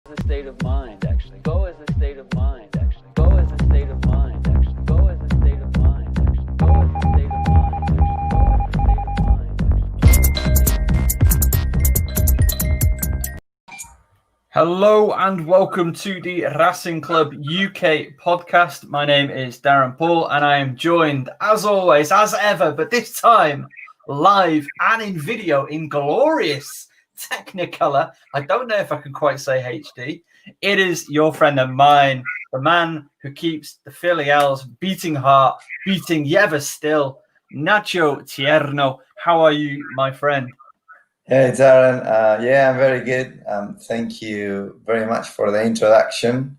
a state of mind, actually. Go as a state of mind, actually. Go as a state of mind, actually. Go as a state of mind, actually. Go as a state of mind, Hello and welcome to the Racing Club UK podcast. My name is Darren Paul and I am joined, as always, as ever, but this time live and in video in glorious Technicolor. I don't know if I can quite say HD. It is your friend and mine, the man who keeps the Philly L's beating heart, beating ever still, Nacho Tierno. How are you, my friend? Hey, Darren. I'm very good. Thank you very much for the introduction.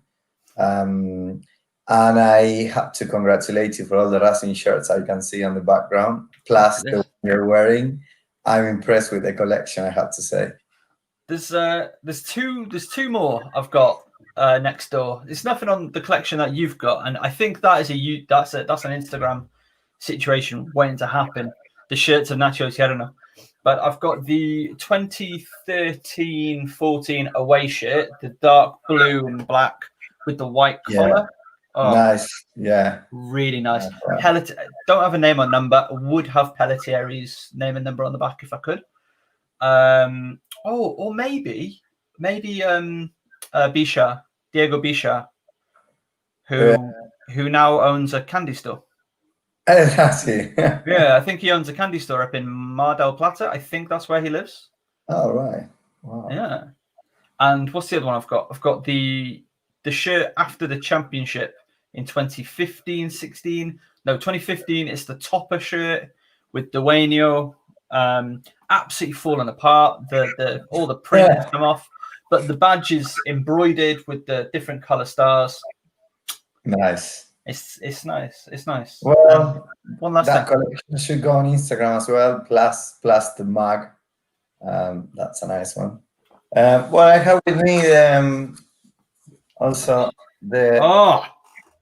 And I have to congratulate you for all the Racing shirts I can see on the background, plus the one you're wearing. I'm impressed with the collection, I have to say. There's two more I've got next door. There's nothing on the collection that you've got, and I think that's an Instagram situation waiting to happen. The shirts of Nacho Tierno. But I've got the 2013-14 away shirt, the dark blue and black with the white collar. Oh, nice. Yeah. Really nice. Don't have a name or number. I would have Pelletieri's name and number on the back if I could. Or maybe Bisha, Diego Bisha, who now owns a candy store. Yeah, I think he owns a candy store up in Mar del Plata. I think that's where he lives. Oh, right. Wow. Yeah. And what's the other one I've got? I've got the shirt after the championship in 2015-16. No, 2015 is the topper shirt with Dueño absolutely falling apart. The all the print has come off, but the badge is embroidered with the different color stars. Nice. It's nice. It's nice. Well, one last that collection should go on Instagram as well. Plus the mug. That's a nice one. I have with me also the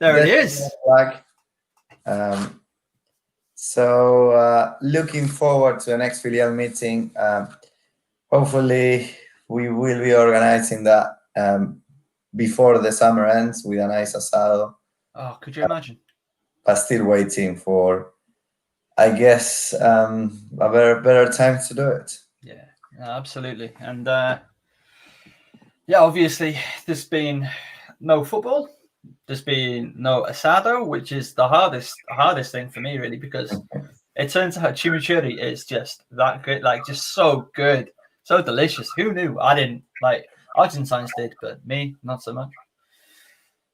it is. Flag. So looking forward to the next filial meeting. Hopefully, we will be organizing that before the summer ends with a nice asado. Oh, could you imagine? But still waiting for, I guess, a better time to do it. Yeah, absolutely. And obviously, there's been no football. There's been no asado, which is the hardest thing for me, really, because it turns out chimichurri is just that good, like just so good, so delicious. Who knew? I didn't like. Argentines did, but me, not so much.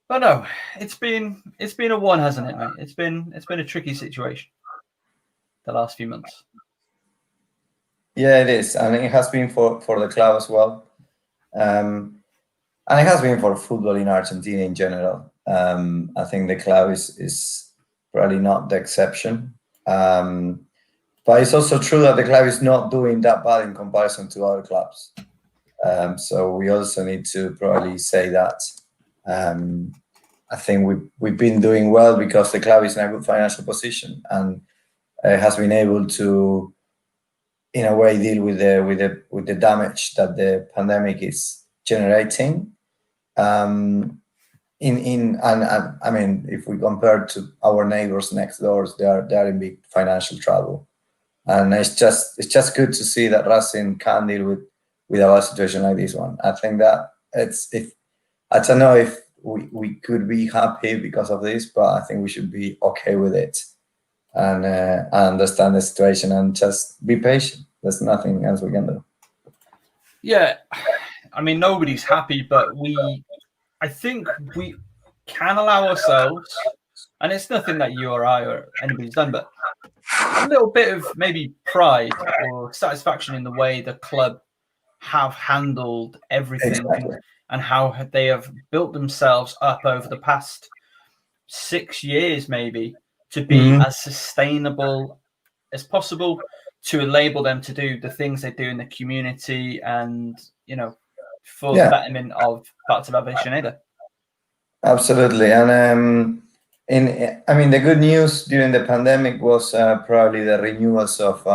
But no, it's been a one, hasn't it, mate? It's been a tricky situation the last few months. Yeah, it is, and it has been for the club as well, and it has been for football in Argentina in general. I think the club is probably not the exception, but it's also true that the club is not doing that bad in comparison to other clubs. So we also need to probably say that. I think we've been doing well because the club is in a good financial position and has been able to, in a way, deal with the damage that the pandemic is generating. I mean, if we compare to our neighbors next doors, they are in big financial trouble, and it's just good to see that Racing can deal with a situation like this one. I think that I don't know if we could be happy because of this, but I think we should be okay with it and understand the situation and just be patient. There's nothing else we can do. Yeah, I mean, nobody's happy, but I think we can allow ourselves, and it's nothing that you or I or anybody's done, but a little bit of maybe pride or satisfaction in the way the club have handled everything. Exactly. And how they have built themselves up over the past 6 years, maybe, to be as sustainable as possible, to enable them to do the things they do in the community and, for the betterment of parts of Avellaneda. Absolutely. And the good news during the pandemic was probably the renewals of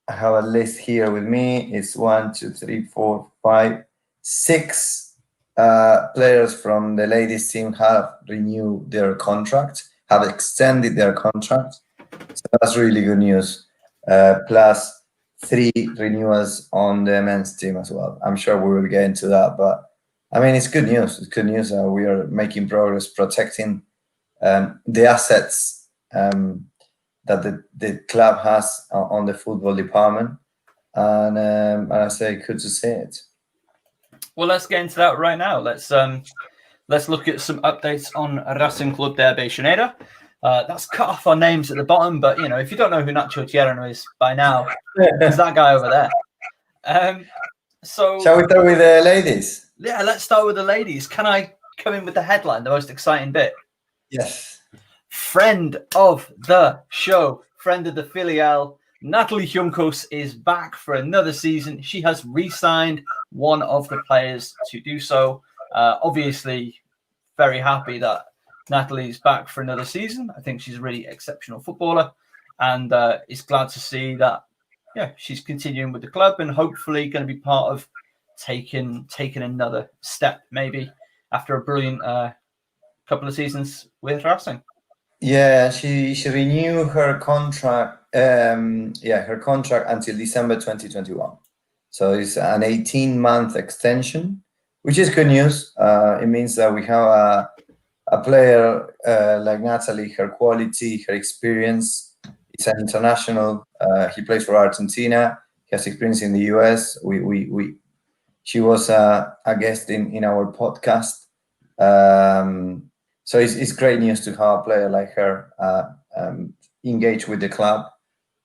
I have a list here with me. It's 1, 2, 3, 4, 5, 6 players from the ladies team have renewed their contract, have extended their contract. So that's really good news. Plus 3 renewals on the men's team as well. I'm sure we will get into that, but I mean, it's good news. It's good news. We are making progress, protecting the assets that the club has on the football department, and I say good to see it. Well, let's get into that right now. Let's look at some updates on Racing Club de Avellaneda. That's cut off our names at the bottom, but if you don't know who Nacho and Darren is by now, there's that guy over there. So shall we start with the ladies? Yeah, let's start with the ladies. Can I come in with the headline, the most exciting bit? Yes. Friend of the show, friend of the filial, Natalie Junkos is back for another season. She has re-signed one of the players to do so. Obviously, very happy that Natalie's back for another season. I think she's a really exceptional footballer, and is glad to see that. Yeah, she's continuing with the club and hopefully going to be part of taking another step, maybe after a brilliant couple of seasons with Racing. Yeah, she renewed her contract. Her contract until December 2021. So it's an 18-month extension, which is good news. It means that we have a player like Natalie, her quality, her experience. It's an international. He plays for Argentina. He has experience in the US. She was a guest in our podcast. So it's great news to have a player like her engage with the club.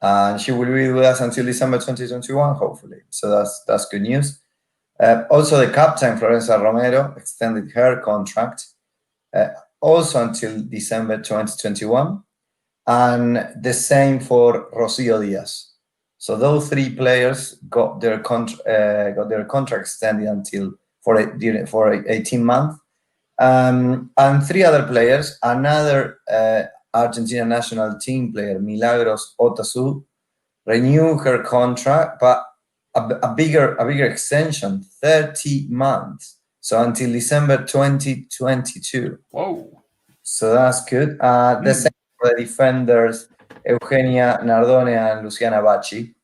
And she will be with us until December 2021, hopefully. So that's good news. Also, the captain, Florencia Romero, extended her contract also until December 2021. And the same for Rocio Diaz. So those 3 players got their contract extended for 18 months. And 3 other players, another Argentina national team player, Milagros Otazu, renewed her contract, but a bigger extension, 30 months. So until December 2022. Whoa. So that's good. The same for the defenders, Eugenia Nardone and Luciana Bacci.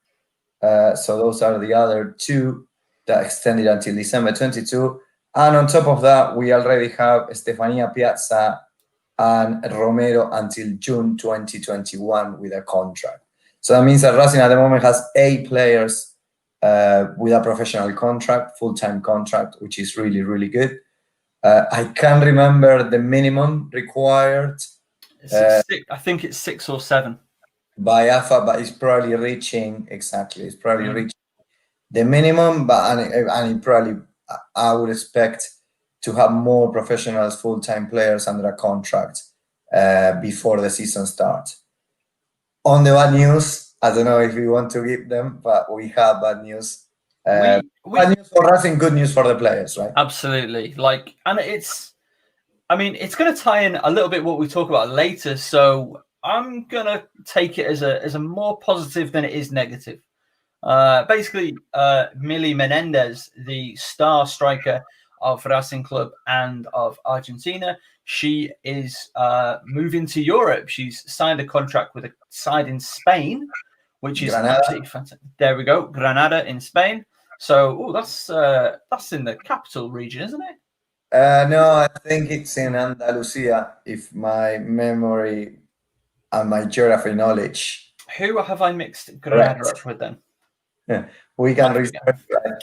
So those are the other 2 that extended until December 22. And on top of that, we already have Estefania Piazza and Romero until June 2021 with a contract. So that means that Racing at the moment has 8 players with a professional contract, full-time contract, which is really, really good. I can't remember the minimum required. I think it's 6 or 7. By AFA, but it's probably reaching, exactly, it's probably reaching the minimum, but and it probably, I would expect to have more professionals, full-time players under a contract before the season starts. On the bad news, I don't know if we want to give them, but we have bad news. Bad news for Racing, good news for the players, right? Absolutely. And it's going to tie in a little bit what we talk about later. So I'm going to take it as a more positive than it is negative. Basically, Mili Menendez, the star striker of Racing Club and of Argentina, she is moving to Europe. She's signed a contract with a side in Spain, which is absolutely fantastic. There we go, Granada in Spain. So, that's in the capital region, isn't it? No, I think it's in Andalusia, if my memory and my geography knowledge. Who have I mixed Granada up with then? We can research. I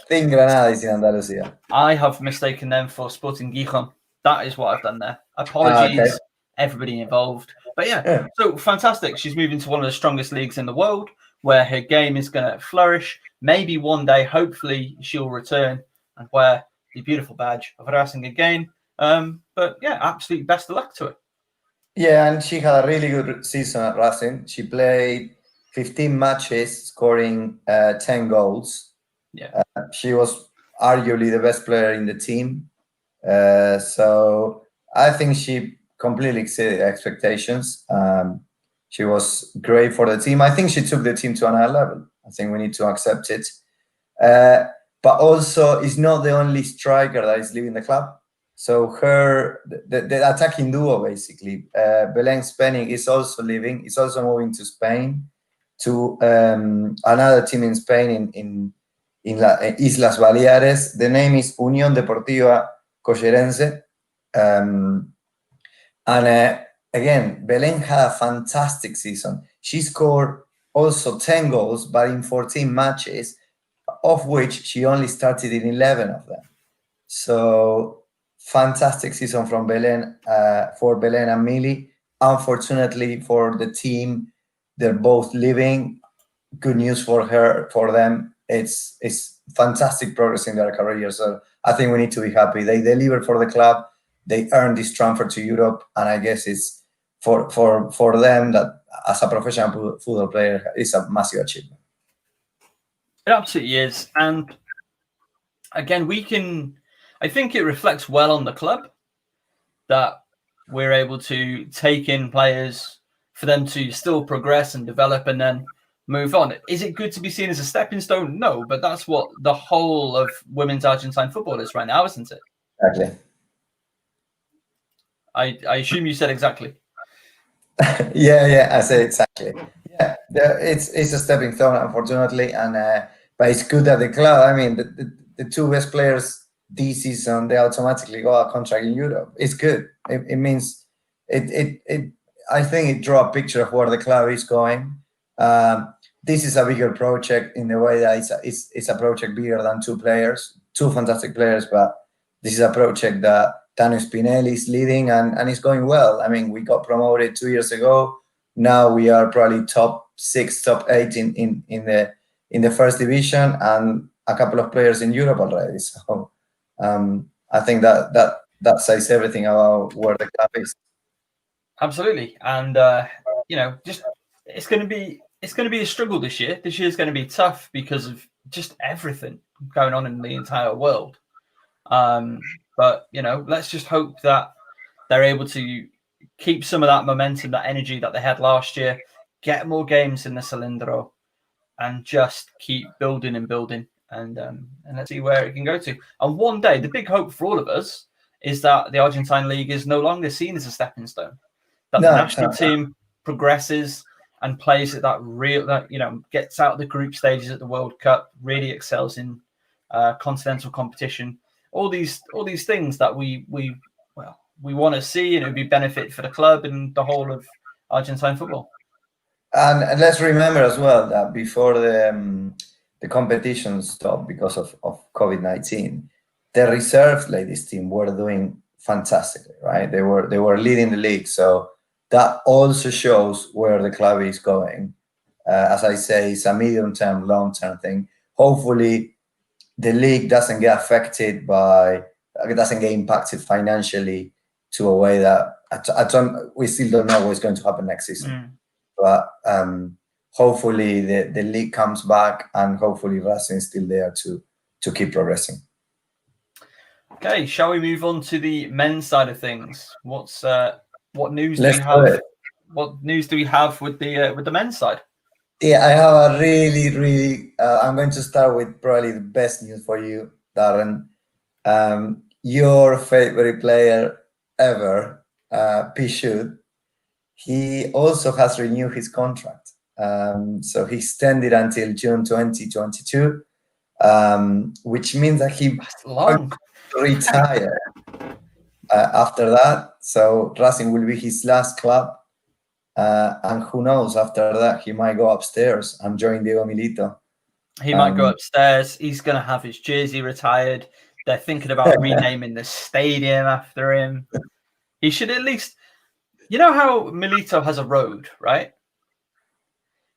think Granada is in Andalusia. I have mistaken them for Sporting Gijon. That is what I've done there. Apologies, everybody involved. But yeah, so fantastic. She's moving to one of the strongest leagues in the world where her game is going to flourish. Maybe one day, hopefully, she'll return and wear the beautiful badge of Racing again. But yeah, absolutely best of luck to her. Yeah, and she had a really good season at Racing. She played 15 matches, scoring 10 goals. Yeah, she was arguably the best player in the team. So I think she completely exceeded expectations. She was great for the team. I think she took the team to another level. I think we need to accept it. but also is not the only striker that is leaving the club. So the attacking duo, basically, Belén Spenning is also leaving. It's also moving to Spain, to another team in Spain in Islas Baleares. The name is Unión Deportiva Collerense. Again, Belén had a fantastic season. She scored also 10 goals, but in 14 matches, of which she only started in 11 of them. So fantastic season from Belén, for Belén and Mili. Unfortunately for the team, they're both leaving. Good news for them. It's fantastic progress in their career. So I think we need to be happy. They delivered for the club. They earned this transfer to Europe, and I guess it's for them that as a professional football player, it's a massive achievement. It absolutely is, and again, I think it reflects well on the club that we're able to take in players for them to still progress and develop and then move on. Is it good to be seen as a stepping stone? No, but that's what the whole of women's Argentine football is right now, isn't it? Exactly. I assume you said exactly. Yeah, I said exactly. Yeah, it's a stepping stone, unfortunately, and but it's good that the club. I mean, the two best players this season, they automatically got a contract in Europe. It's good. It means it. I think it draws a picture of where the club is going. This is a bigger project in the way that it's a project bigger than two fantastic players, but this is a project that Tano Spinelli is leading and it's going well. I mean, we got promoted 2 years ago. Now we are probably top 6, top 8 in the first division, and a couple of players in Europe already. So I think that says everything about where the club is. Absolutely, and just it's going to be a struggle this year. This year is going to be tough because of just everything going on in the entire world. But let's just hope that they're able to keep some of that momentum, that energy that they had last year, get more games in the Cilindro, and just keep building and building, and let's see where it can go to. And one day, the big hope for all of us is that the Argentine League is no longer seen as a stepping stone, that the national team progresses and plays at that gets out of the group stages at the World Cup, really excels in continental competition. All these things that we want to see, and it would be benefit for the club and the whole of Argentine football. And let's remember as well that before the competition stopped because of COVID-19, the reserve ladies team were doing fantastically, right? They were leading the league, so that also shows where the club is going. As I say, it's a medium-term, long-term thing. Hopefully, the league doesn't get affected doesn't get impacted financially to a way that we still don't know what's going to happen next season. But hopefully the league comes back, and hopefully Racing is still there to keep progressing. Okay, shall we move on to the men's side of things? What news do we have? What news do we have with the men's side? Yeah, I have a really. I'm going to start with probably the best news for you, Darren. Your favorite player ever, Pillud, he also has renewed his contract. So he extended until June 2022, which means that he retire after that. So Racing will be his last club. And who knows, after that, he might go upstairs and join Diego Milito. He might go upstairs. He's going to have his jersey retired. They're thinking about renaming the stadium after him. He should at least... You know how Milito has a road, right?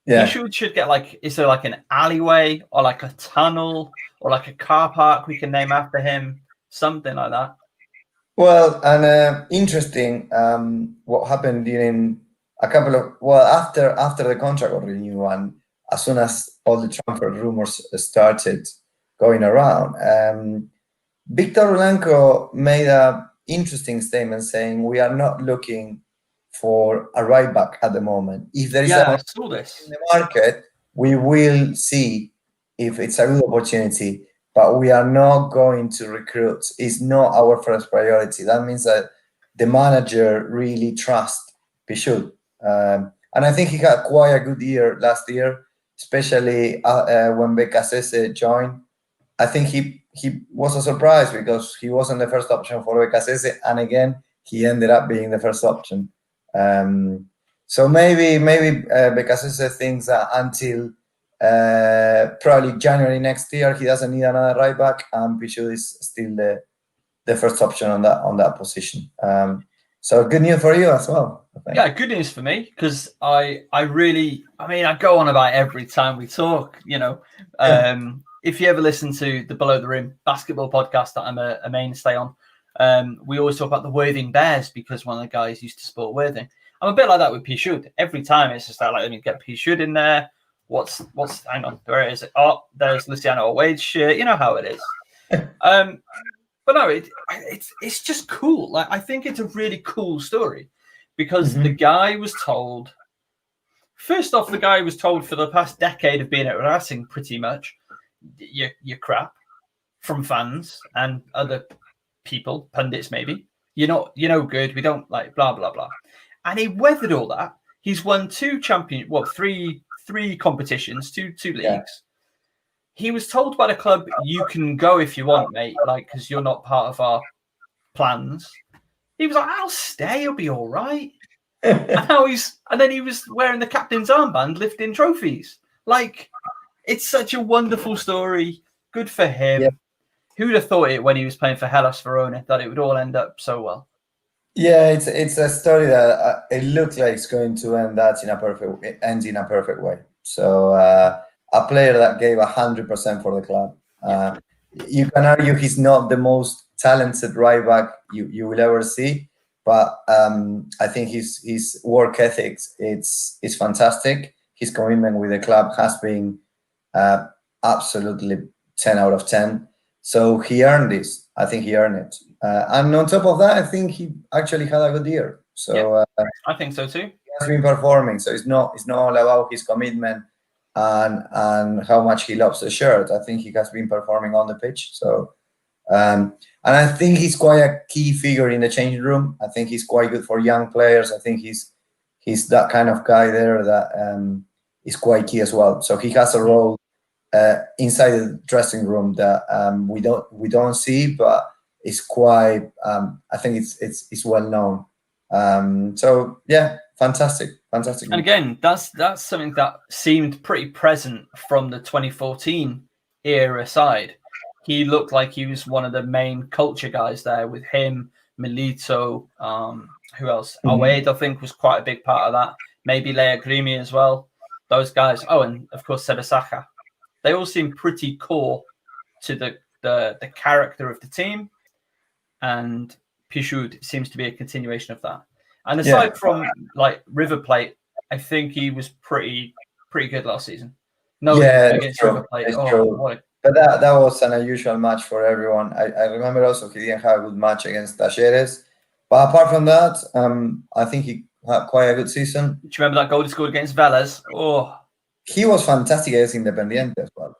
Yeah. He should get is there like an alleyway or like a tunnel or like a car park we can name after him? Something like that. Well, and interesting what happened during after the contract was renewed, and as soon as all the transfer rumors started going around, Victor Blanco made an interesting statement saying, we are not looking for a right back at the moment. If there is an opportunity in the market, we will see if it's a good opportunity. but we are not going to recruit. It's not our first priority. That means that the manager really trusts Pillud. And I think he had quite a good year last year, especially when Becasese joined. I think he was a surprise because he wasn't the first option for Becasese, and again, he ended up being the first option. So maybe Becasese thinks that until probably January next year, he doesn't need another right back, and Pillud is still the first option on that position. So good news for you as well. Yeah, good news for me because I go on about every time we talk. If you ever listen to the Below the Rim basketball podcast that I'm a mainstay on, we always talk about the Worthing Bears because one of the guys used to support Worthing. I'm a bit like that with Pillud. Every time it's just like, let me get Pillud in there. What's hang on, where is it? Oh, there's Luciano Wade's shirt. You know how it is. But no, it's just cool. Like, I think it's a really cool story because the guy was told. First off, the guy was told for the past decade of being at Racing, pretty much, you're crap from fans and other people, pundits maybe. You're no good. We don't like blah blah blah. And he weathered all that. He's won three competitions, two leagues. Yeah. He was told by the club, you can go if you want, mate, like, because you're not part of our plans. He was like, I'll stay, it'll be all right. and then he was wearing the captain's armband, lifting trophies. Like, it's such a wonderful story. Good for him. Yeah. Who'd have thought it when he was playing for Hellas Verona that it would all end up so well? Yeah, it's a story that it looks like it's going to end in a perfect way. So a player that gave 100% for the club. You can argue he's not the most talented right back you will ever see, but I think his work ethics it's fantastic. His commitment with the club has been absolutely 10 out of 10. So he earned this. I think he earned it. And on top of that, I think he actually had a good year. So I think so too. He has been performing. So it's not all about his commitment and how much he loves the shirt. I think he has been performing on the pitch. So and I think he's quite a key figure in the changing room. I think he's quite good for young players. I think he's that kind of guy there that is quite key as well. So he has a role inside the dressing room that we don't see, but it's quite. I think it's well known. So yeah, fantastic. And again, that's something that seemed pretty present from the 2014 era side. He looked like he was one of the main culture guys there with him, Milito. Who else? Awade, I think, was quite a big part of that. Maybe Lea Grimi as well. Those guys. Oh, and of course Sebasaka. They all seem pretty core to the character of the team, and Pillud seems to be a continuation of that. And aside from like River Plate, I think he was pretty good last season. Against River Plate. But that was an unusual match for everyone. I remember also he didn't have a good match against Talleres. But apart from that, I think he had quite a good season. Do you remember that goal he scored against Vélez? Oh. He was fantastic against Independiente as well.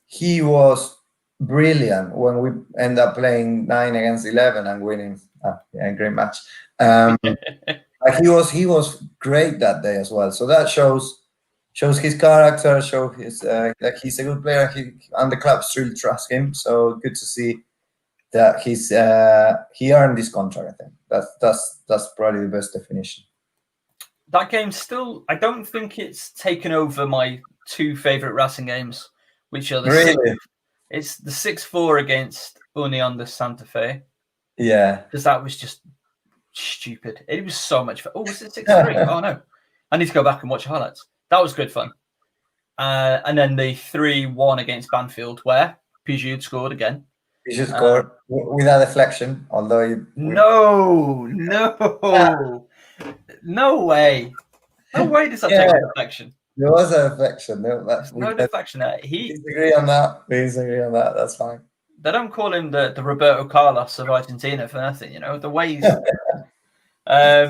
He was brilliant when we end up playing 9 against 11 and winning. Great match. He was great that day as well. So that shows his character, shows his that he's a good player. And the club still trust him. So good to see that he earned this contract. I think that's probably the best definition. That game still, I don't think it's taken over my two favorite Racing games, which are it's the 6-4 against Unión de Santa Fe. Yeah. Because that was just stupid. It was so much fun. Oh, was it 6-3? Oh, no. I need to go back and watch highlights. That was good fun. And then the 3-1 against Banfield, where Pillud scored again. Pillud scored without deflection, although No way. No way does that take a deflection. There was a deflection. There's no deflection there. We disagree on that. That's fine. They don't call him the Roberto Carlos of Argentina for nothing, the ways. I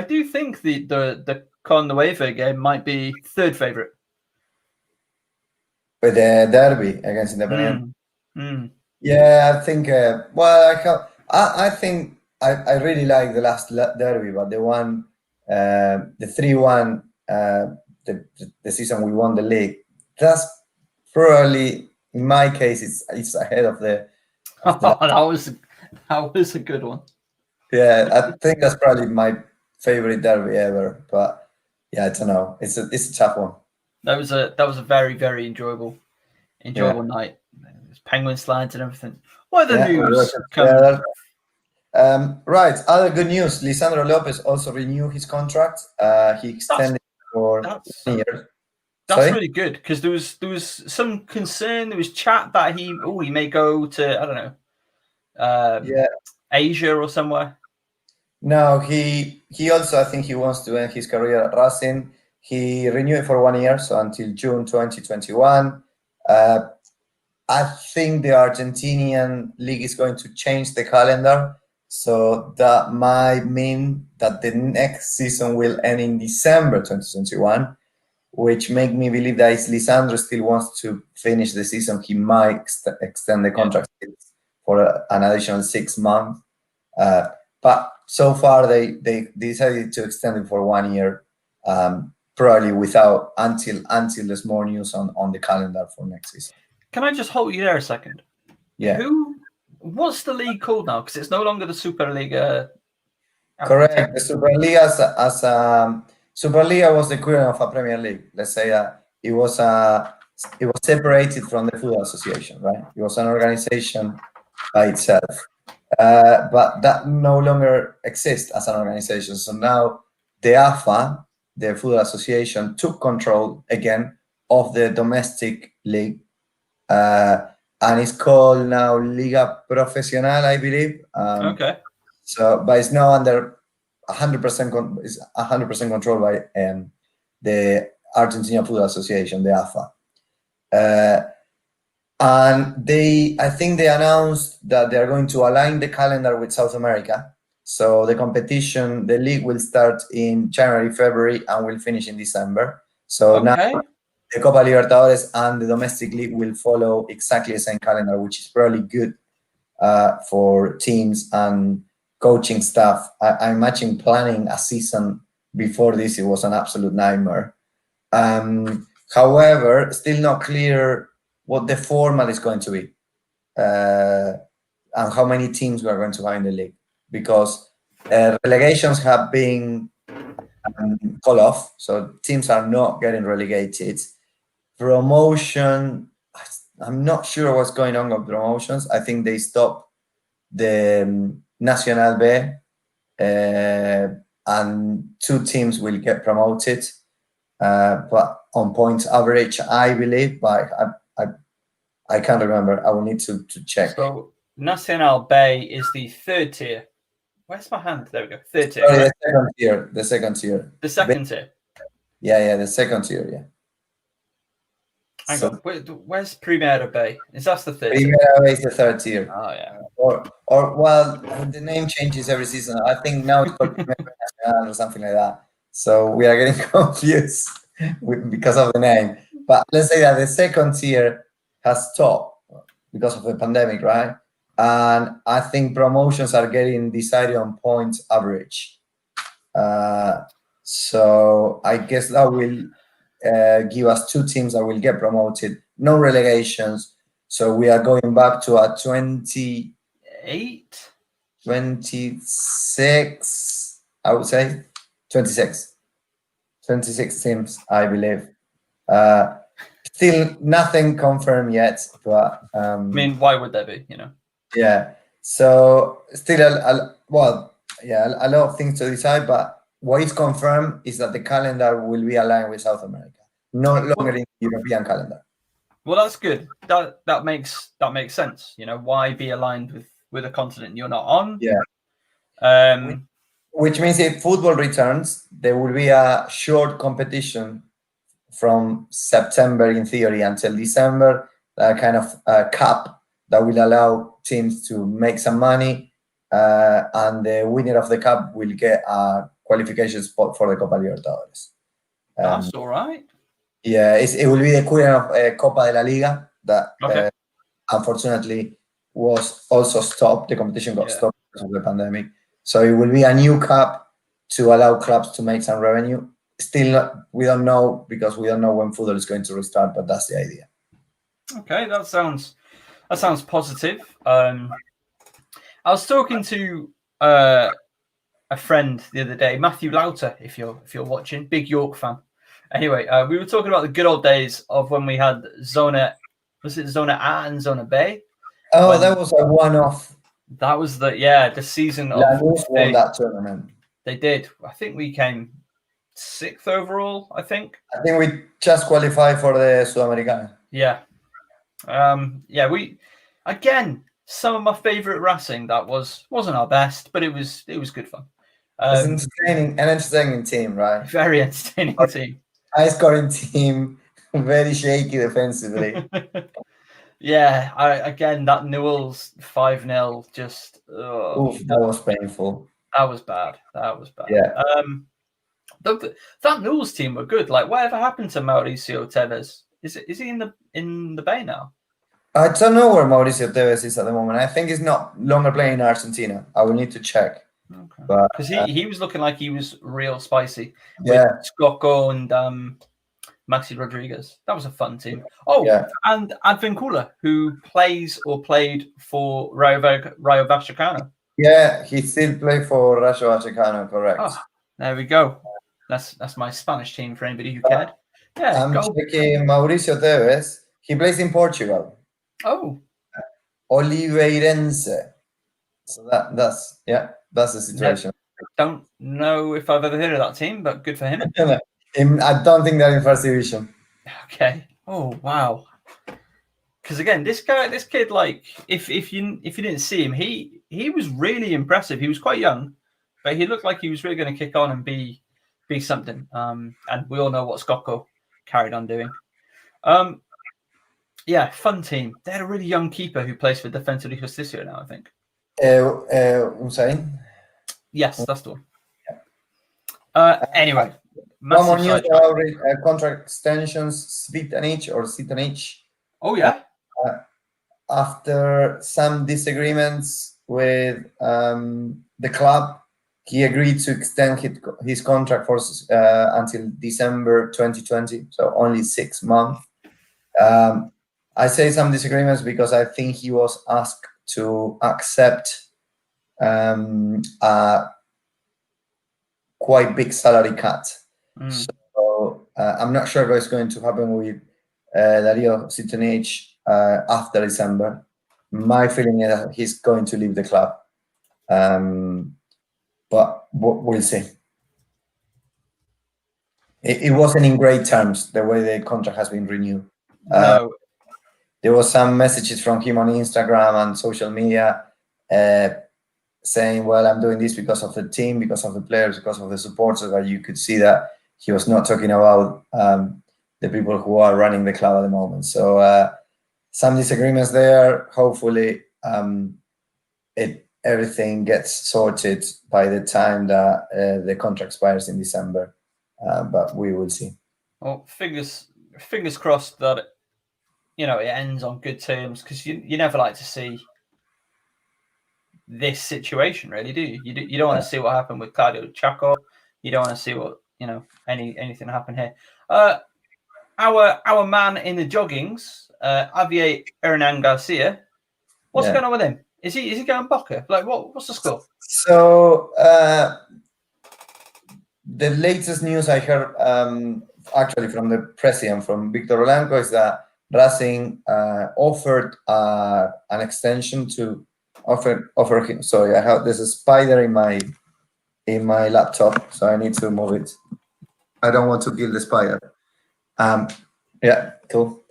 do think the Con Nueva game might be third favorite. with the derby against Independiente. Yeah, I think. I think I really like the last derby, but the one, the 3-1, the season we won the league. That's probably, in my case, it's ahead of the. That was a good one. Yeah, I think that's probably my favorite derby ever. But yeah, I don't know. It's a tough one. That was a very, very enjoyable night. There's penguin slides and everything. What are the news coming? Right. Other good news. Lisandro Lopez also renewed his contract. He extended for 1 year. That's really good, because there was some concern. There was chat that he may go to, I don't know, Asia or somewhere. No, he also, I think he wants to end his career at Racing. He renewed for 1 year, so until June 2021. I think the Argentinian league is going to change the calendar, so that might mean that the next season will end in December 2021, which make me believe that if Lisandro still wants to finish the season, he might extend the contract for an additional 6 months. But so far, they decided to extend it for 1 year, probably without until there's more news on the calendar for next season. Can I just hold you there a second? Yeah. What's the league called now? Because it's no longer the Superliga. Correct. The Superliga Superliga was the equivalent of a Premier League. Let's say it was separated from the football association, right? It was an organization by itself, but that no longer exists as an organization. So now the AFA, the football association, took control again of the domestic league. And it's called now Liga Profesional, I believe. Okay. So, but it's now under 100%. It's 100% controlled by the Argentine Football Association, the AFA. And I think they announced that they are going to align the calendar with South America. So the competition, the league will start in January, February, and will finish in December. So now the Copa Libertadores and the domestic league will follow exactly the same calendar, which is probably good for teams and coaching staff. I imagine planning a season before this, it was an absolute nightmare. However, still not clear what the format is going to be and how many teams we are going to have in the league, because relegations have been called off, so teams are not getting relegated. Promotion, I'm not sure what's going on with promotions. I think they stopped the Nacional B, and 2 teams will get promoted, but on points average, I believe, but I can't remember. I will need to check. So Nacional B is the 3rd tier. Where's my hand? There we go. 3rd tier. Sorry, the second tier. The second tier. Yeah, the second tier. Yeah. Hang on. Where's Primera B? Is that the 3rd? Primera B is the 3rd tier. Oh yeah. Or well, the name changes every season. I think now it's called Primera Nacional or something like that. So we are getting confused because of the name. But let's say that the second tier has stopped because of the pandemic, right? And I think promotions are getting decided on points average. So I guess that will give us 2 teams that will get promoted, no relegations. So we are going back to a 26, I would say 26 teams, I believe. Still nothing confirmed yet, but I mean, why would there be? Yeah. So still a lot of things to decide, but what is confirmed is that the calendar will be aligned with South America, no longer in the European calendar. Well, that's good. That makes sense. Why be aligned with a continent you're not on? Yeah. Which means if football returns, there will be a short competition from September in theory until December, kind of a cup that will allow teams to make some money, and the winner of the cup will get a qualification spot for the Copa Libertadores. That's all right. Yeah, it will be the equivalent of Copa de la Liga that Okay. unfortunately was also stopped. The competition got Yeah. stopped because of the pandemic. So it will be a new cup to allow clubs to make some revenue. Still, we don't know because we don't know when football is going to restart, but that's the idea. Okay, that sounds positive. I was talking to a friend the other day, Matthew Lauter, if you're watching, big York fan. Anyway, we were talking about the good old days of when we had Zona A and Zona B. Oh, that was a one-off. That was the season of Lanús won that tournament. They did. I think we came 6th overall. I think we just qualified for the Sudamericana. Yeah. We again, some of my favorite racing. That wasn't our best, but it was good fun. It's an entertaining team, right? Very entertaining team. High scoring team, very shaky defensively. Again, that Newell's 5-0 just that was painful. That was bad. Yeah. That Newell's team were good. Like, whatever happened to Mauricio Tevez? Is he in the bay now? I don't know where Mauricio Tevez is at the moment. I think he's not longer playing in Argentina. I will need to check. Okay. But because he was looking like he was real spicy. Yeah. With Scocco and Maxi Rodriguez. That was a fun team. Oh, yeah. And Advincula, who plays or played for Rayo Vallecano. Yeah, he still plays for Rayo Vallecano, correct. Oh, there we go. That's my Spanish team for anybody who cared. Yeah, I'm checking Mauricio Tevez. He plays in Portugal. Oh. Oliveirense. So that's the situation. Don't know if I've ever heard of that team, but good for him. I don't think they're in first division. Okay. Oh wow. Because again, this kid, like, if you didn't see him, he was really impressive. He was quite young, but he looked like he was really going to kick on and be something. And we all know what Scocco carried on doing. Yeah, fun team. They had a really young keeper who plays for Defensa de Justicia now, I think. Usain? Yes, that's the one. Anyway. One more news about contract extensions, Zitanich. Oh, yeah. After some disagreements with the club, he agreed to extend his contract for until December 2020, so only 6 months. I say some disagreements because I think he was asked to accept a quite big salary cut. So I'm not sure what's going to happen with Dario Zitanich after December. My feeling is that he's going to leave the club, but we'll see. It wasn't in great terms the way the contract has been renewed. No. There was some messages from him on Instagram and social media saying, well, I'm doing this because of the team, because of the players, because of the supporters, but you could see that he was not talking about the people who are running the club at the moment. So some disagreements there. Hopefully everything gets sorted by the time that the contract expires in December, but we will see. Well, fingers crossed that it ends on good terms, because you never like to see this situation, really, do you? You don't want to see what happened with Claudio Chaco. You don't want to see what anything happen here. Our man in the joggings, Javier Hernan Garcia. What's going on with him? Is he going Boca? Like, what's the score? So the latest news I heard, actually from the president, from Victor Blanco, is that Racing offered an extension to offer him. Sorry, there's a spider in my laptop, so I need to move it. I don't want to kill the spider. Yeah, cool.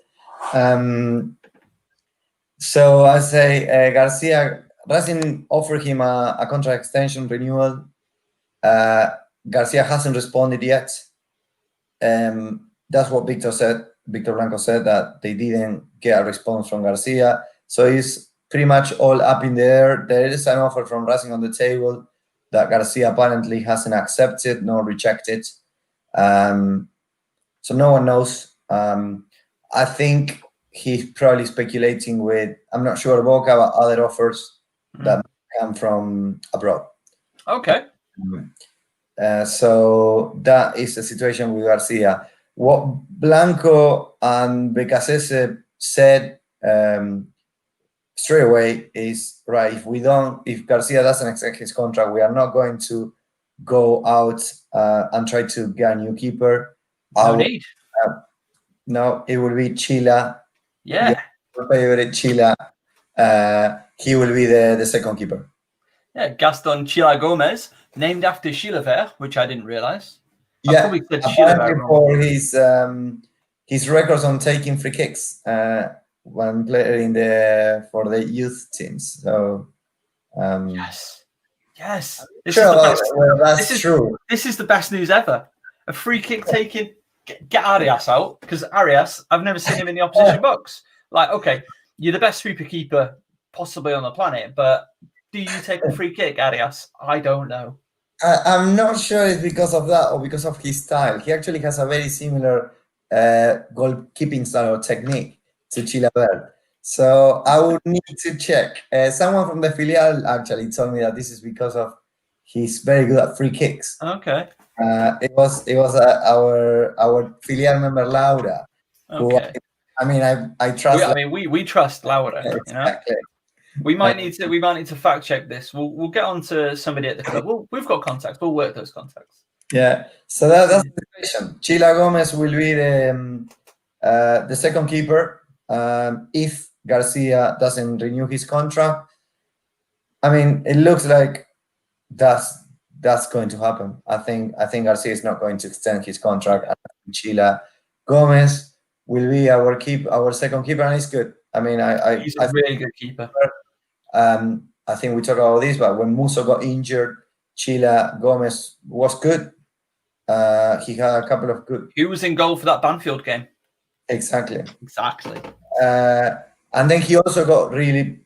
So I say Garcia, Racing offered him a contract extension renewal. Garcia hasn't responded yet. That's what Victor Blanco said, that they didn't get a response from Garcia. So it's pretty much all up in the air. There is an offer from Racing on the table that Garcia apparently hasn't accepted nor rejected. So no one knows. I think he's probably speculating with, I'm not sure, Boca, about other offers that come from abroad. Okay. So that is the situation with Garcia. What Blanco and Becasese said straight away is, right, if Garcia doesn't extend his contract, we are not going to go out and try to get a new keeper. No need. No, it will be Chila. Yeah. Your favorite Chila. He will be the second keeper. Yeah, Gaston Chila Gomez, named after Chilavert, which I didn't realize. I Yeah, probably said apparently Chilavert for his records on taking free kicks when playing for the youth teams. So yes. This is true. This is the best news ever. A free kick taken. Get Arias out, because Arias, I've never seen him in the opposition box. Like, okay, you're the best sweeper keeper possibly on the planet, but do you take a free kick, Arias? I don't know. I'm not sure it's because of that or because of his style. He actually has a very similar goalkeeping style or technique to Chilavert. So I would need to check. Someone from the filial actually told me that this is because of he's very good at free kicks. Okay. It was our filial member Laura. Okay. I trust. We trust Laura. Exactly. You know? We might need to fact check this. We'll get on to somebody at the club. We've got contacts. We'll work those contacts. Yeah. So that's the situation. Chila Gomez will be the second keeper. If Garcia doesn't renew his contract, it looks like that's going to happen. I think Garcia is not going to extend his contract. Chila Gomez will be our second keeper, and he's good. He's a really good keeper. I think we talked about this, but when Musso got injured, Chila Gomez was good. He had a couple of good. Who was in goal for that Banfield game? Exactly. And then he also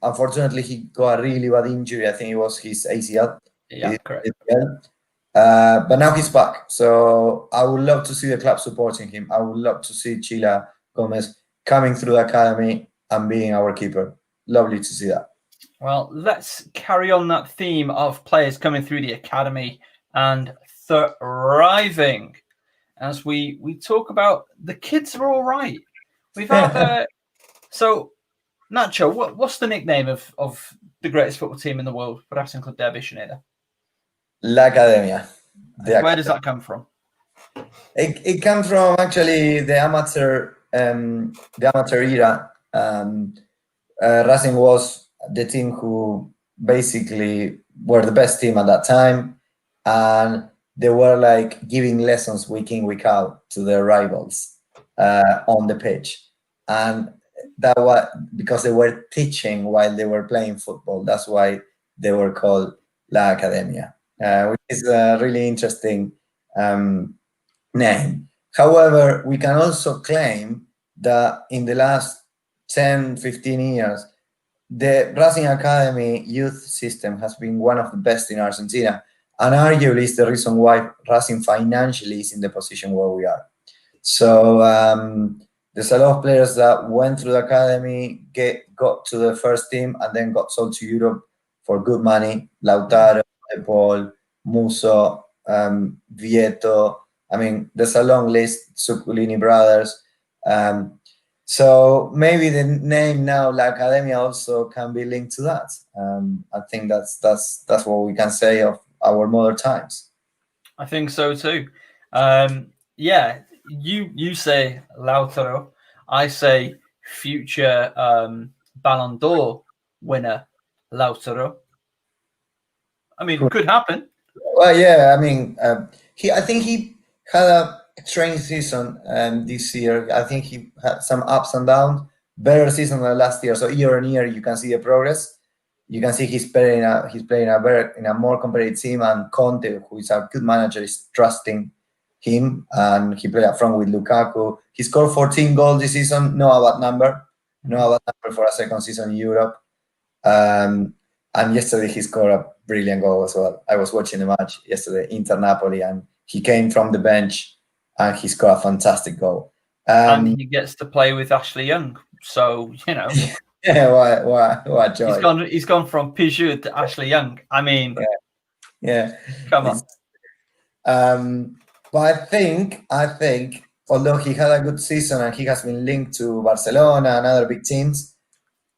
unfortunately, he got a really bad injury. I think it was his ACL. Yeah, correct. But now he's back. So I would love to see the club supporting him. I would love to see Chila Gomez coming through the academy and being our keeper. Lovely to see that. Well, let's carry on that theme of players coming through the academy and thriving. As we talk about, the kids are all right. We've had so Nacho, what's the nickname of the greatest football team in the world, Racing Club de Avellaneda? La Academia. Where does that come from? It comes from actually the amateur era. Racing was the team who basically were the best team at that time, and they were like giving lessons week in, week out to their rivals on the pitch, and that was because they were teaching while they were playing football. That's why they were called La Academia, which is a really interesting name. However, we can also claim that in the last 10, 15 years, the Racing Academy youth system has been one of the best in Argentina, and arguably is the reason why Racing financially is in the position where we are. So there's a lot of players that went through the academy, got to the first team, and then got sold to Europe for good money. Lautaro, De Paul, Musso, Vieto. There's a long list. Zuccolini brothers. So maybe the name now, La Academia, also can be linked to that. I think that's what we can say of our modern times. I think so too. Yeah, you say Lautaro, I say future Ballon d'Or winner Lautaro. Could happen. Well, yeah, I think he had a strange season this year. I think he had some ups and downs. Better season than last year. So year on year, you can see the progress. You can see he's playing in a more competitive team, and Conte, who is a good manager, is trusting him, and he played up front with Lukaku. He scored 14 goals this season. No bad number for a second season in Europe. And yesterday he scored a brilliant goal as well. I was watching the match yesterday, Inter Napoli, and he came from the bench and he scored a fantastic goal. And he gets to play with Ashley Young. So, Yeah, what joy. He's gone from Pillud to Ashley Young. I mean, yeah. Come on. But I think, although he had a good season and he has been linked to Barcelona and other big teams,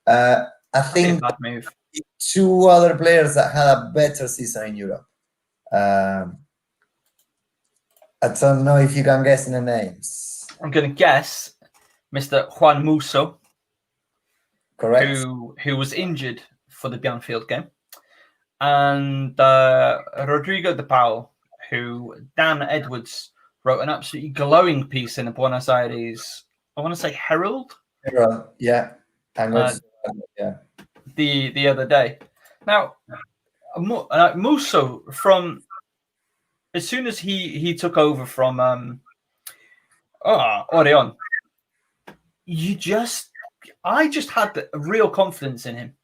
I think bad move. 2 other players that had a better season in Europe. I don't know if you can guess the names. I'm going to guess Mr. Juan Musso. Correct. Who was injured for the Banfield game. And Rodrigo de Paul, who Dan Edwards wrote an absolutely glowing piece in the Buenos Aires, I want to say Herald? Herald, yeah. Yeah. The other day. Now, Musso, from as soon as he took over from Orion, I just had real confidence in him.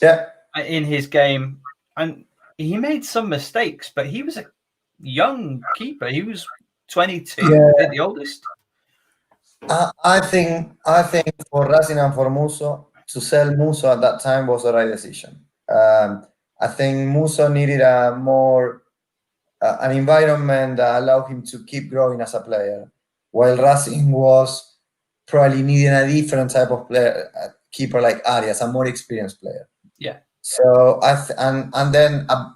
Yeah. In his game, and he made some mistakes, but he was a young keeper. He was 22, the oldest. I think for Racing and for Musso, to sell Musso at that time was the right decision. I think Musso needed a more an environment that allowed him to keep growing as a player, while Racing was probably needing a different type of player, keeper like Arias, a more experienced player. Yeah. So and then a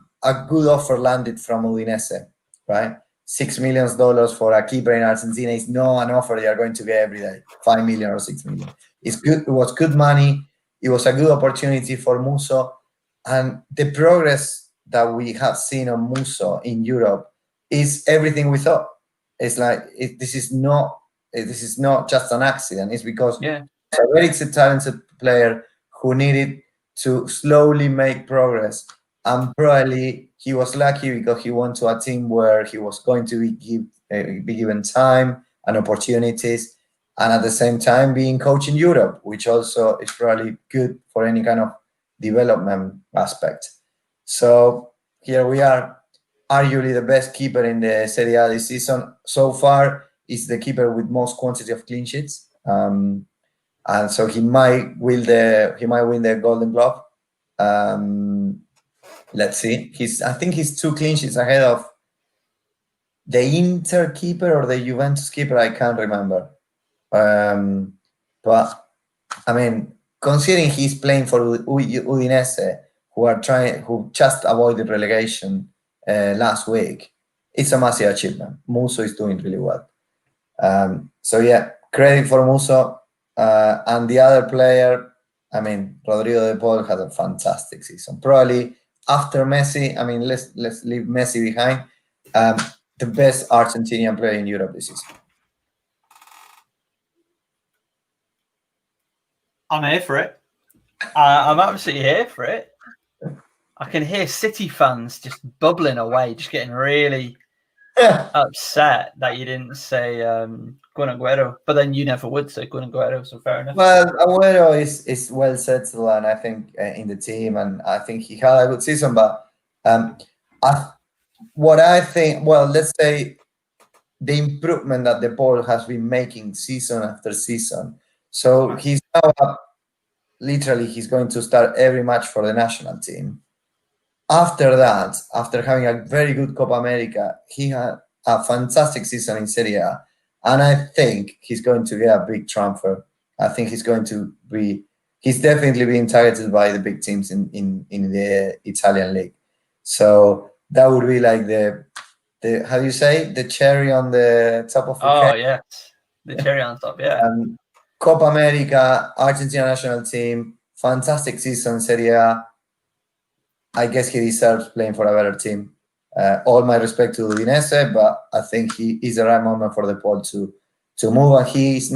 good offer landed from Udinese, right? $6 million for a keeper in Argentina is not an offer they are going to get every day. 5 million or 6 million. It's good. It was good money. It was a good opportunity for Musso, and the progress that we have seen on Musso in Europe is everything we thought. It's like this is not just an accident. It's because he's a very talented player who needed to slowly make progress, and probably he was lucky because he went to a team where he was going to be given time and opportunities, and at the same time being coached in Europe, which also is probably good for any kind of development aspect. So here we are, arguably the best keeper in the Serie A this season so far. Is the keeper with most quantity of clean sheets. And so he might win the Golden Glove. Let's see. I think he's 2 clean sheets ahead of the Inter keeper or the Juventus keeper. I can't remember. But I mean, considering he's playing for Udinese, who just avoided relegation last week, it's a massive achievement. Musso is doing really well. So yeah, credit for Musso. And the other player, I mean, Rodrigo de Paul had a fantastic season. Probably after Messi, I mean, let's leave Messi behind. The best Argentinian player in Europe this season. I'm here for it. I'm absolutely here for it. I can hear City fans just bubbling away, just getting really upset that you didn't say Kun Agüero, but then you never would say Kun Agüero, so fair enough. Well, Agüero is well settled, and I think in the team, and I think he had a good season. But what I think, well, let's say the improvement that De Paul has been making season after season. So he's now literally he's going to start every match for the national team. After that, after having a very good Copa America, he had a fantastic season in Serie A, and I think he's going to get a big transfer. I think he's definitely being targeted by the big teams in the Italian league. So that would be like the how do you say, the cherry on the top of the cake? Oh yeah, the cherry on top, yeah. Copa America, Argentina national team, fantastic season in Serie A. I guess he deserves playing for a better team. All my respect to Udinese, but I think he is the right moment for De Paul to move. And he's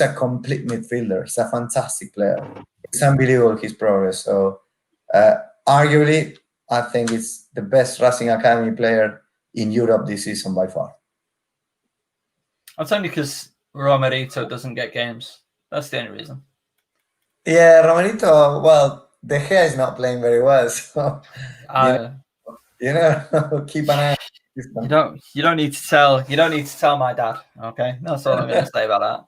a complete midfielder. He's a fantastic player. It's unbelievable his progress. So arguably, I think it's the best Racing Academy player in Europe this season by far. It's only because Romerito doesn't get games. That's the only reason. Yeah, Romerito, well, De Gea is not playing very well, so you know, keep an eye. You don't need to tell my dad. Okay, that's all I'm going to say about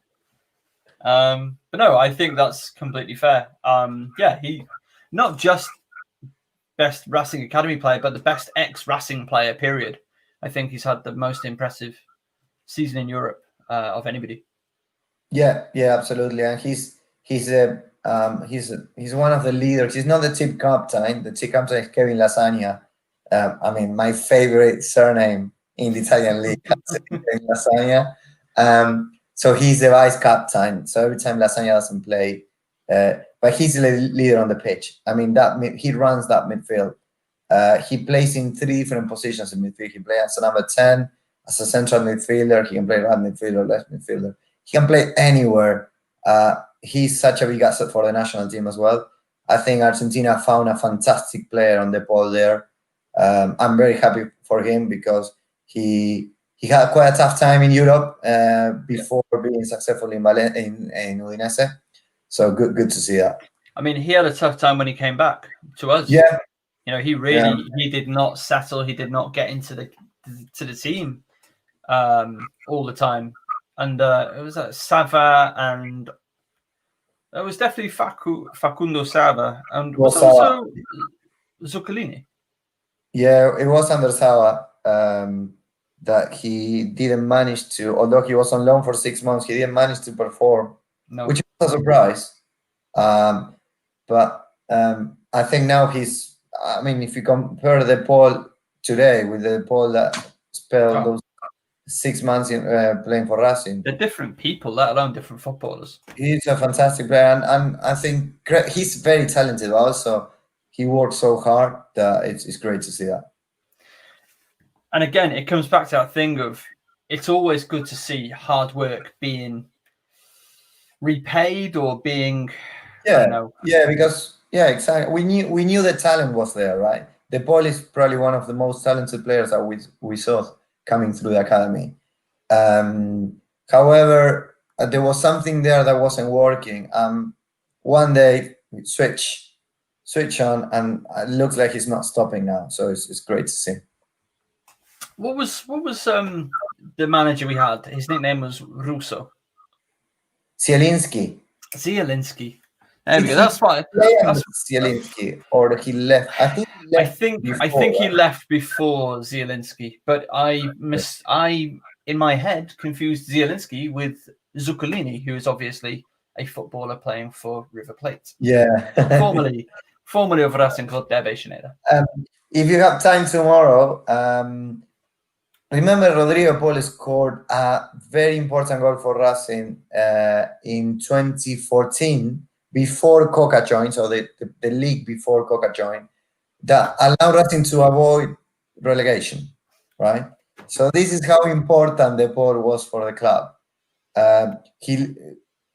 that. But no, I think that's completely fair. Yeah, he not just best Racing Academy player, but the best ex-Racing player. Period. I think he's had the most impressive season in Europe of anybody. Yeah, absolutely, and he's one of the leaders. He's not the team captain. The team captain is Kevin Lasagna. I mean, my favorite surname in the Italian league is Kevin Lasagna. So he's the vice captain. So every time Lasagna doesn't play, but he's the leader on the pitch. I mean, he runs that midfield. He plays in 3 different positions in midfield. He plays as a number 10, as a central midfielder. He can play right midfielder, left midfielder. He can play anywhere. He's such a big asset for the national team as well. I think Argentina found a fantastic player on the ball there. I'm very happy for him because he had quite a tough time in Europe before being successful in Udinese. So good to see that. I mean, he had a tough time when he came back to us. Yeah. He did not settle. He did not get into the team all the time. And it was Sava, and it was definitely Facundo Sava, and was also Zuccolini. Yeah, it was under Sava that he didn't manage to, although he was on loan for 6 months, he didn't manage to perform, which was a surprise. But I think now if you compare the Paul today with the Paul that spent those 6 months in playing for Racing, they're different people, let alone different footballers. He's a fantastic player, and I think he's very talented. Also, he works so hard that it's great to see that. And again, it comes back to that thing of it's always good to see hard work being repaid or being because exactly. We knew the talent was there, right? The Paul is probably one of the most talented players that we saw coming through the academy. However, there was something there that wasn't working. One day we switch on, and it looks like he's not stopping now. So it's great to see. What was the manager we had? His nickname was Russo. Zielinski. There we go. That's why. Zielinski, or he left. I think he left before Zielinski, but I in my head confused Zielinski with Zuccolini, who is obviously a footballer playing for River Plate. Yeah. formerly of Racing Club de Avellaneda. If you have time tomorrow, remember Rodrigo Paul scored a very important goal for Racing in 2014 before Coca joined, so the league before Coca joined, that allowed Racing to avoid relegation, right? So this is how important the Paul was for the club.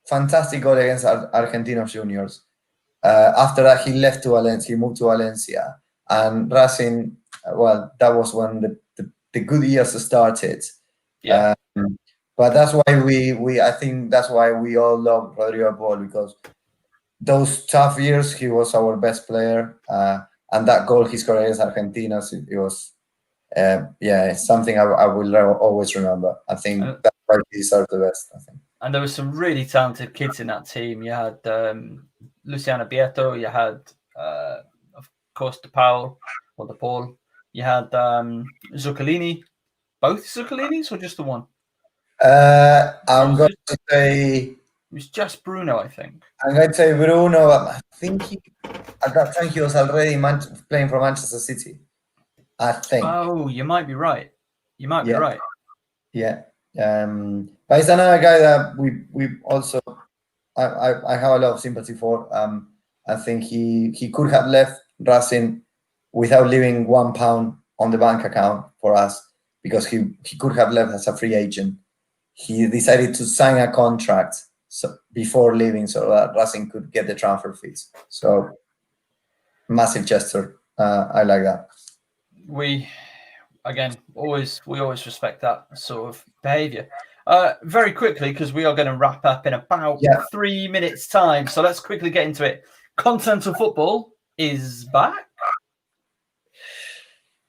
Fantastic goal against Argentinos Juniors. After that, he left to Valencia. He moved to Valencia, and Racing. Well, that was when the good years started. Yeah. But that's why I think that's why we all love Rodrigo Paul, because those tough years he was our best player, and that goal he scored against Argentina, it was something I will always remember. I think that's why he deserved the best, I think. And there were some really talented kids in that team. You had Luciano Bieto, you had of course the Paul. You had Zuccolini. Both Zuccolinis or just the one? I'm going to say it was just Bruno, I think. I'm going to say Bruno. I think at that time he was already playing for Manchester City, I think. Oh, you might be right. Be right. Yeah. But he's another guy that we also I have a lot of sympathy for. I think he could have left Racing without leaving £1 on the bank account for us, because he could have left as a free agent. He decided to sign a contract before leaving so that Racing could get the transfer fees. So massive gesture. I like that. We always respect that sort of behaviour. Very quickly, because we are going to wrap up in about 3 minutes' time. So let's quickly get into it. Continental Football is back.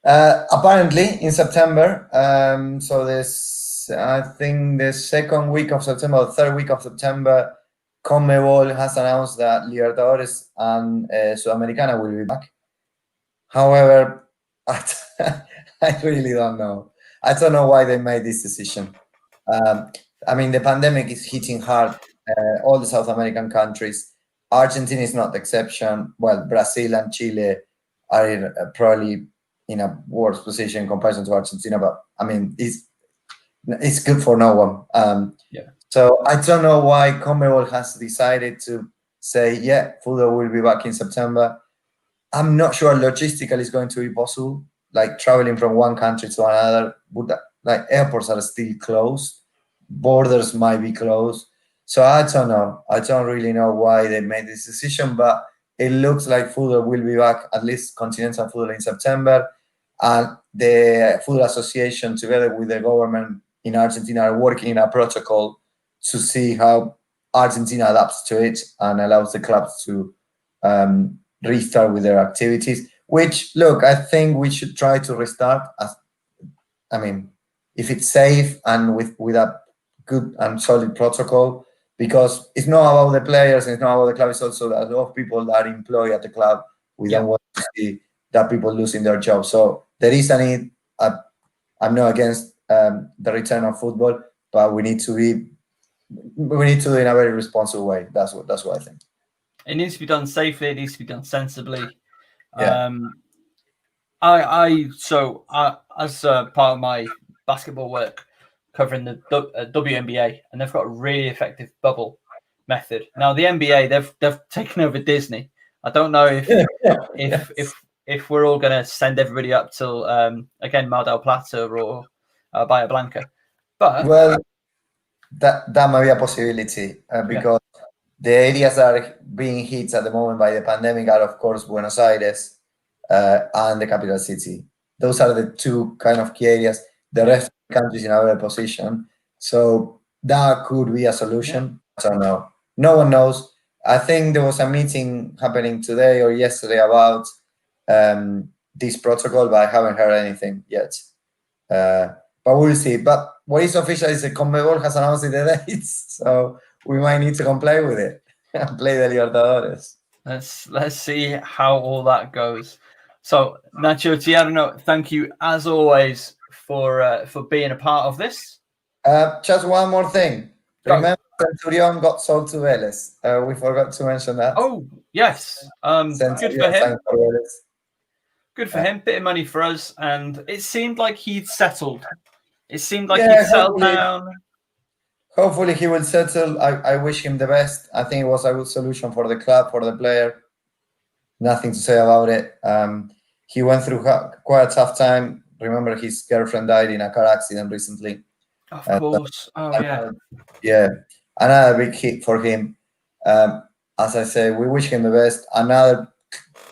Apparently in September. So this, I think the second week of September, or third week of September, CONMEBOL has announced that Libertadores and Sudamericana will be back. However, I really don't know. I don't know why they made this decision. I mean, the pandemic is hitting hard all the South American countries. Argentina is not the exception. Well, Brazil and Chile are probably in a worse position in comparison to Argentina, but I mean, it's good for no one. So I don't know why CONMEBOL has decided to say, yeah, football will be back in September. I'm not sure logistically it's going to be possible. Like traveling from one country to another, like airports are still closed, borders might be closed. So I don't know. I don't really know why they made this decision, but it looks like football will be back, at least continental football, in September. And the Football Association, together with the government in Argentina, are working in a protocol to see how Argentina adapts to it and allows the clubs to restart with their activities. Which, look, I think we should try to restart. I mean, if it's safe and with a good and solid protocol, because it's not about the players, it's not about the club, it's also a lot of people that are employed at the club. We don't want to see that people losing their jobs. So there is a need. I'm not against the return of football, but we need to do it in a very responsible way. That's what I think. It needs to be done safely. It needs to be done sensibly. Yeah. As part of my basketball work, covering the WNBA, and they've got a really effective bubble method. Now the NBA, they've taken over Disney. I don't know if we're all going to send everybody up till again Mar del Plata or Bahia Blanca, but well, that might be a possibility because the areas that are being hit at the moment by the pandemic are, of course, Buenos Aires and the capital city. Those are the two kind of key areas. The rest of the country is in a better position. So that could be a solution. I don't know. No one knows. I think there was a meeting happening today or yesterday about this protocol, but I haven't heard anything yet. But we'll see. But what is official is the CONMEBOL has announced the dates, so we might need to comply with it and play the Libertadores. Let's see how all that goes. So Nacho Tierno, thank you as always for being a part of this. Just one more thing. Remember, Centurion got sold to Vélez. We forgot to mention that. Oh yes, good for him. Good for him. Bit of money for us, and it seemed like he'd settled. It seemed like he'd settled down. Hopefully he will settle. I wish him the best. I think it was a good solution for the club, for the player. Nothing to say about it. He went through quite a tough time. Remember, his girlfriend died in a car accident recently. Of course. Yeah. Another big hit for him. As I say, we wish him the best. Another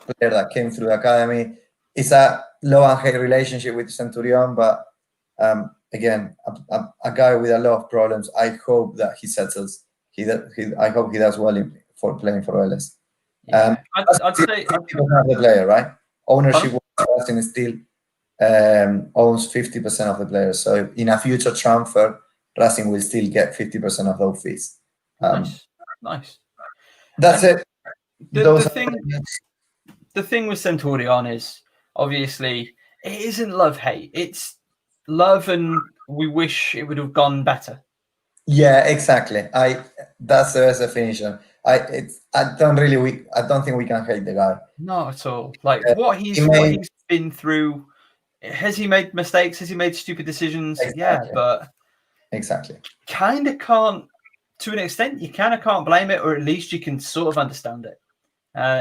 player that came through the academy. It's a love-and-hate relationship with Centurion, but again, a guy with a lot of problems. I hope that he settles. I hope he does well for playing for Vélez. I'd say 50% of the player, right? Ownership Racing still owns 50% of the players. So in a future transfer, Racing will still get 50% of those fees. Nice. That's it. The thing with Centurion is obviously it isn't love-hate. It's love, and we wish it would have gone better. Yeah, exactly. That's the best definition. I don't think we can hate the guy. Not at all. Like what he's been through. Has he made mistakes? Has he made stupid decisions? Exactly. Yeah, but exactly. Kind of can't, to an extent, you kind of can't blame it, or at least you can sort of understand it.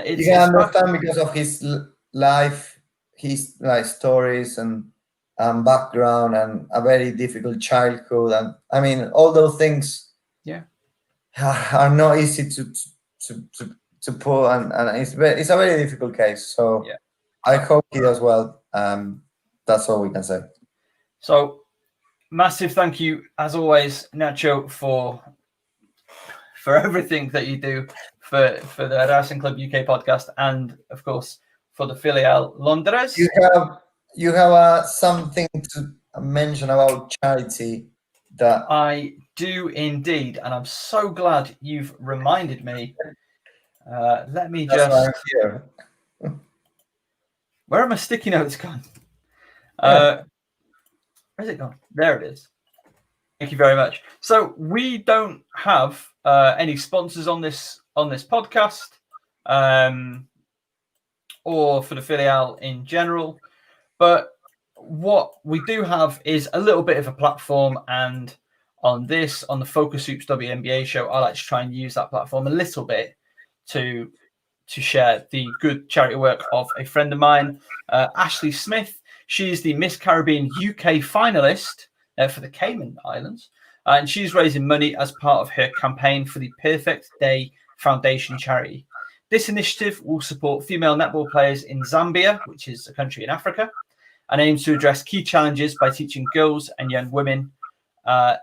You can understand because of his life, his stories and background, and a very difficult childhood, and I mean all those things. Yeah, are not easy to pull, and it's a very difficult case. So yeah. I hope he does well. That's all we can say. So massive thank you as always, Nacho, for everything that you do for the Racing Club UK podcast, and of course for the filial Londres. you have something to mention about charity. That I do indeed, and I'm so glad you've reminded me. Let me that's why I'm just. here. Where are my sticky notes gone? Where's it gone? There it is. Thank you very much. So we don't have any sponsors on this podcast, or for the filiale in general. But what we do have is a little bit of a platform, and on the Focus Hoops WNBA show, I like to try and use that platform a little bit to share the good charity work of a friend of mine, Ashley Smith. She's the Miss Caribbean UK finalist for the Cayman Islands, and she's raising money as part of her campaign for the Perfect Day Foundation charity. This initiative will support female netball players in Zambia, which is a country in Africa, and aims to address key challenges by teaching girls and young women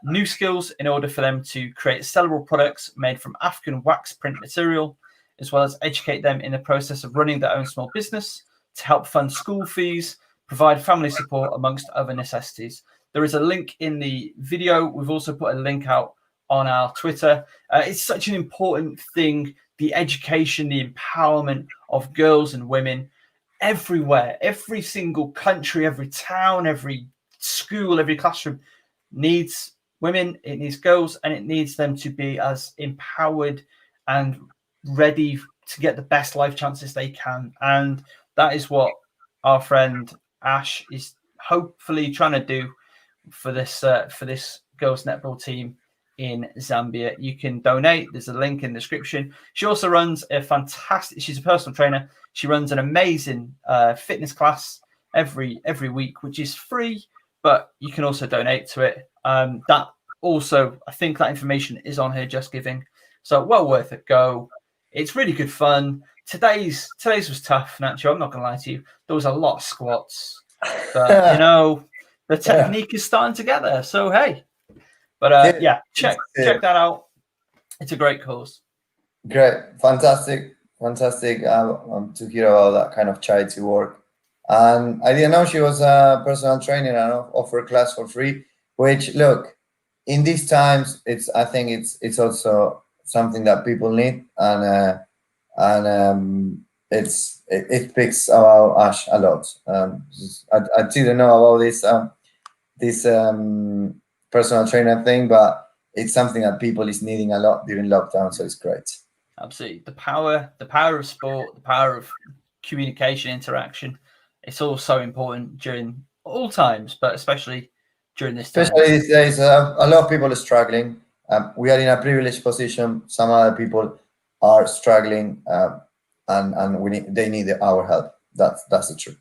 new skills in order for them to create sellable products made from African wax print material, as well as educate them in the process of running their own small business to help fund school fees, provide family support, amongst other necessities. There is a link in the video. We've also put a link out on our Twitter. It's such an important thing, the education, the empowerment of girls and women everywhere. Every single country, every town, every school, every classroom needs women, it needs girls, and it needs them to be as empowered and ready to get the best life chances they can. And that is what our friend Ash is hopefully trying to do for this girls netball team in Zambia. You can donate. There's a link in the description. She also runs she's a personal trainer. She runs an amazing fitness class every week, which is free, but you can also donate to it. That also, I think that information is on her Just Giving. So well worth a go. It's really good fun. Today's was tough, Nacho. I'm not going to lie to you. There was a lot of squats, but the technique is starting to get there. So hey, but check that out. It's a great cause. Great, fantastic to hear about that kind of charity work. And I didn't know she was a personal trainer and offer class for free. Which, look, in these times, I think it's also something that people need, and it speaks about Ash a lot. I didn't know about this personal trainer thing, but it's something that people is needing a lot during lockdown, so it's great. Absolutely, the power of sport, the power of communication, interaction. It's all so important during all times, but especially during this time. Especially these days, a lot of people are struggling. We are in a privileged position. Some other people are struggling, and they need our help. That's the truth.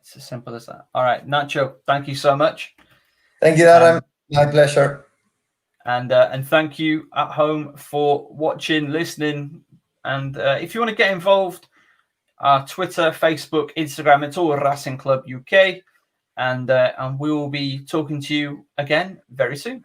It's as simple as that. All right, Nacho, thank you so much. Thank you, Darren. My pleasure. And thank you at home for watching, listening. And if you want to get involved, our Twitter, Facebook, Instagram, it's all Racing Club UK. And we will be talking to you again very soon.